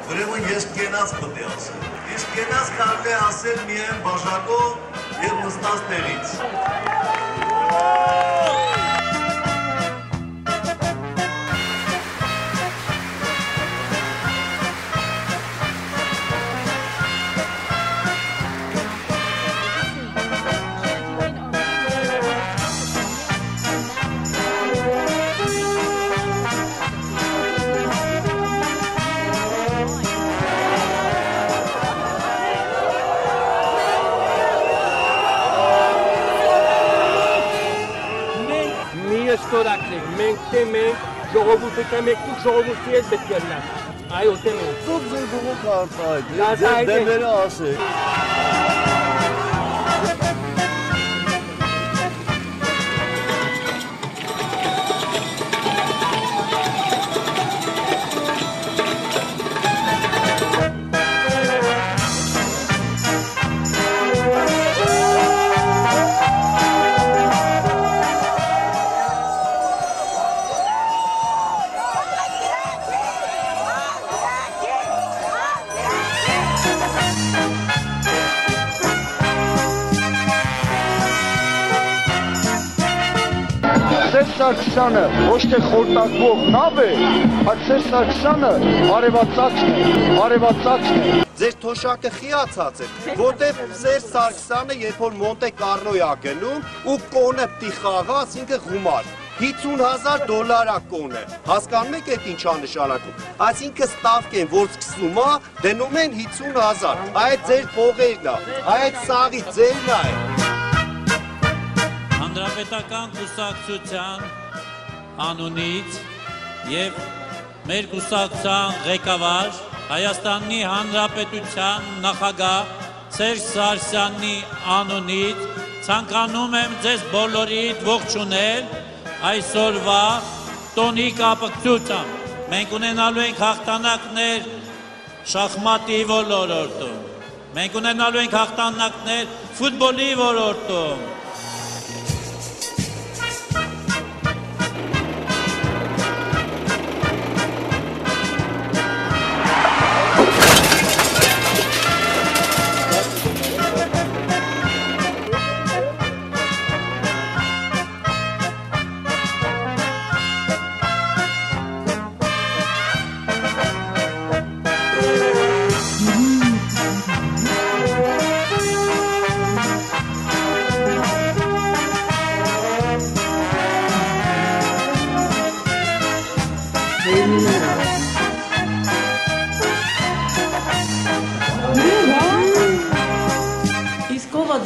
ուրեմն ես կենաց պետք է ասեմ։ Իսկ կենաց կարելի է ասել միայն բաժակով եւ նստած տեղից։ Մենք թեմենք, ժողովուրդը թեմենք, դուք ժողովուրդի հետ պետք է լավ։ Այո, թեմենք։ Դուք ձեր բողոք արտահայտ, ձեր դեմերը ասեք։ Սարգսյանը ոչ թե խորտակվող նավ է, այլ Սերժ Սարգսյանը արևածածկն է։ Ձեր թոշակը խիացած է, որտեղ Սերժ Սարգսյանը երբ որ Մոնտե Կարլո է գնում ու կոնը պիտի խաղա, այսինքն գումար։ $50,000 կոնը։ Հասկանում եք այդ ինչա նշանակում։ Այսինքն ստավկեն, որ սկսում է, դնում են 50,000։ Այդ ձեր փողերն է, այդ սաղի ձերն է։ Հանրապետական կուսակցության անունից և մեր կուսակցության ղեկավար Հայաստանի Հանրապետության նախագահ Սերժ Սարգսյանի անունից ցանկանում եմ ձեզ բոլորիդ ողջունել այսօրվա տոնի կապակցությամբ։ Մենք ունենալու ենք հաղթանակներ շախմատի ոլորտում, մենք ունենալու ենք հաղթանակներ ֆուտբոլի ոլորտում,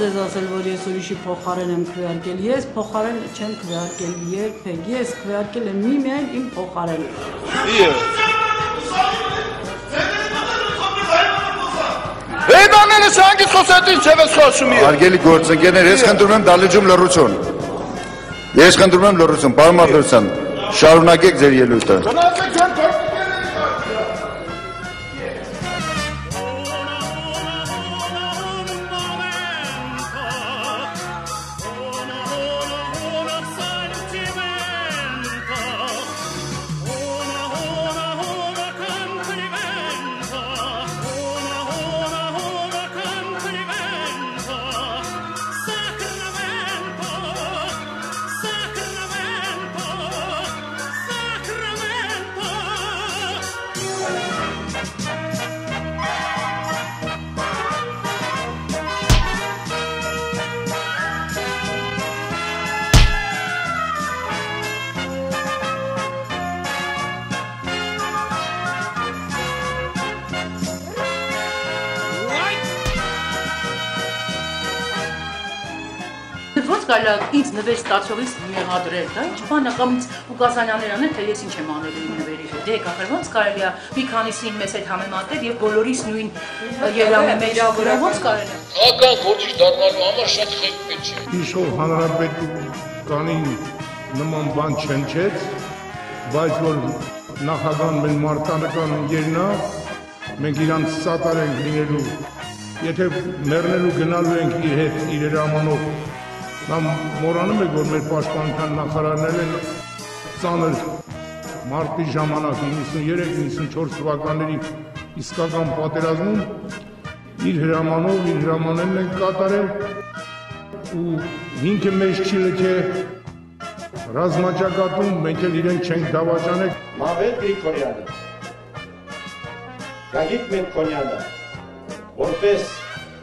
ձեզ ասել, որ ես ուրիշի փոխարեն եմ քվեարկել, ես փոխարեն չեմ քվեարկել երբեք, ես քվեարկել եմ միայն իմ փոխարեն։ Բեդանենը սանգից խոսատին չև ես խոսում է։ Հարգելի գործընկերներ, ես խնդրում եմ դալեջում լռություն։ Ես խնդրում եմ լռություն, պարոն Մարտիրոսյան, շարունակեք ձեր ելույթը։ Ոնց կարելի է ինձ նվեր ստացողից մեղադրել, դա ինչ բան է, կամ ինձ ուկասանյաներ անել, թե ես ինչ եմ անելու իմ նվերի հետ։ Դե եկախեր, ոնց կարելի է մի քանիսին մեզ հետ համեմատել եւ բոլորիս նույն երամի մեջ գրել, ոնց կարելի է։ Քաղաքական գործիչ դառնալու համար շատ խելք չէ։ Իշխող հանրապետականին նման բան չնչեց, բայց որ նախագահան մեր մարտանական ընկերն է, մենք իրանց սատար ենք լինելու, եթե մեռնելու գնալու ենք իր հետ իր հրամանով, նա մոռանում եք, որ մեր պաշտպանության նախարարներ են ծանր մարտի ժամանակ 93-94 թվականների իսկական պատերազմում իր հրամանով, իր հրամաններն են կատարել ու ինքը մեզ չի լքե ռազմաճակատում, մենք էլ իրեն չենք դավաճանել։ Մավետ Գրիգորյանը, Գագիկ Մելքոնյանը, որպես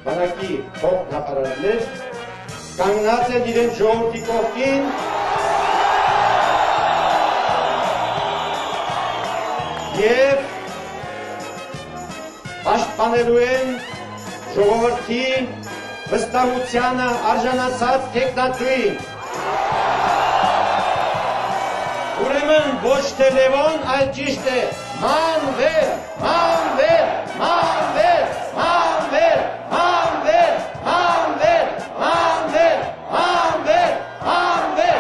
բանակի փոխնախարարներ, կանգնած են իրեն ժողովրդի կողքին և պաշտպանելու են ժողովրդի վստահությանը արժանացած թեկնածուին։ Ուրեմն ոչ թե Լևոն, այլ ճիշտ է մանվեր, մանվեր, մանվեր, մանվեր, մանվեր, մանվեր, մանվեր, մանվեր, մանվեր,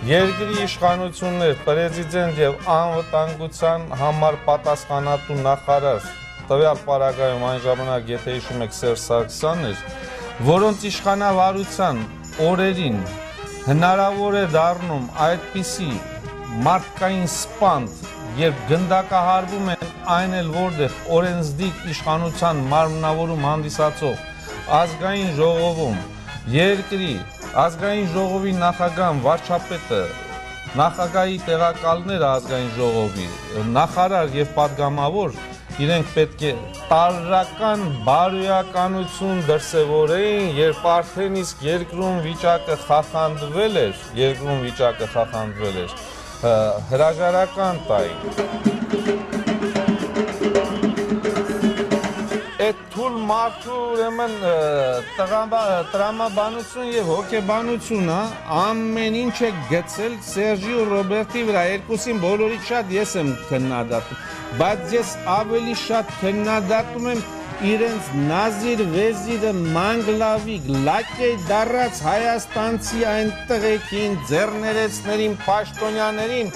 Երկրի իշխանություններ, պրեզիդենտ եւ անվտանգության համար պատասխանատու նախարար տվյալ պարագայում այն ժամանակ, եթե հիշում եք, Սերժ Սարգսյանն էր, որոնց իշխանավարության օրերին հնարավոր է դառնում այդպիսի մարդկային սպանդ, երբ գնդակահարվում են այն էլ որտեղ օրենսդիր իշխանության մարմնավորում հանդիսացող ազգային ժողովում, երկրի ազգային ժողովի նախագահան, վարչապետը, նախագահի տեղակալները ազգային ժողովի, նախարար եւ պատգամավոր իրենք պետք է տարրական բարոյականություն դրսևորեին, երբ արդեն իսկ երկրում վիճակը խախանդվել էր, հրաժարական տային։ Այդ թույլ մարդու ուրեմն տրամաբանություն եւ հոգեբանությունը ամեն ինչ է գցել Սերժի ու Ռոբերտի վրա, երկուսին բոլորից շատ ես եմ քննադատում, բայց ես ավելի շատ քննադատում եմ իրենց նազիր վեզիրը մանգլավիկ լակեյ դարած հայաստանցի այն տղեկին, ձեռներեցներին, պաշտոնյաներին,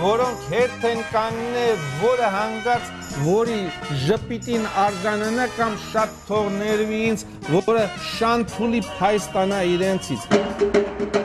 որոնք հետ են կանգնել, որը հանգած որի ժպիտին արձանանա կամ շատ թող ներվի ինձ, որը շանթուլի փայստանա իրենցից։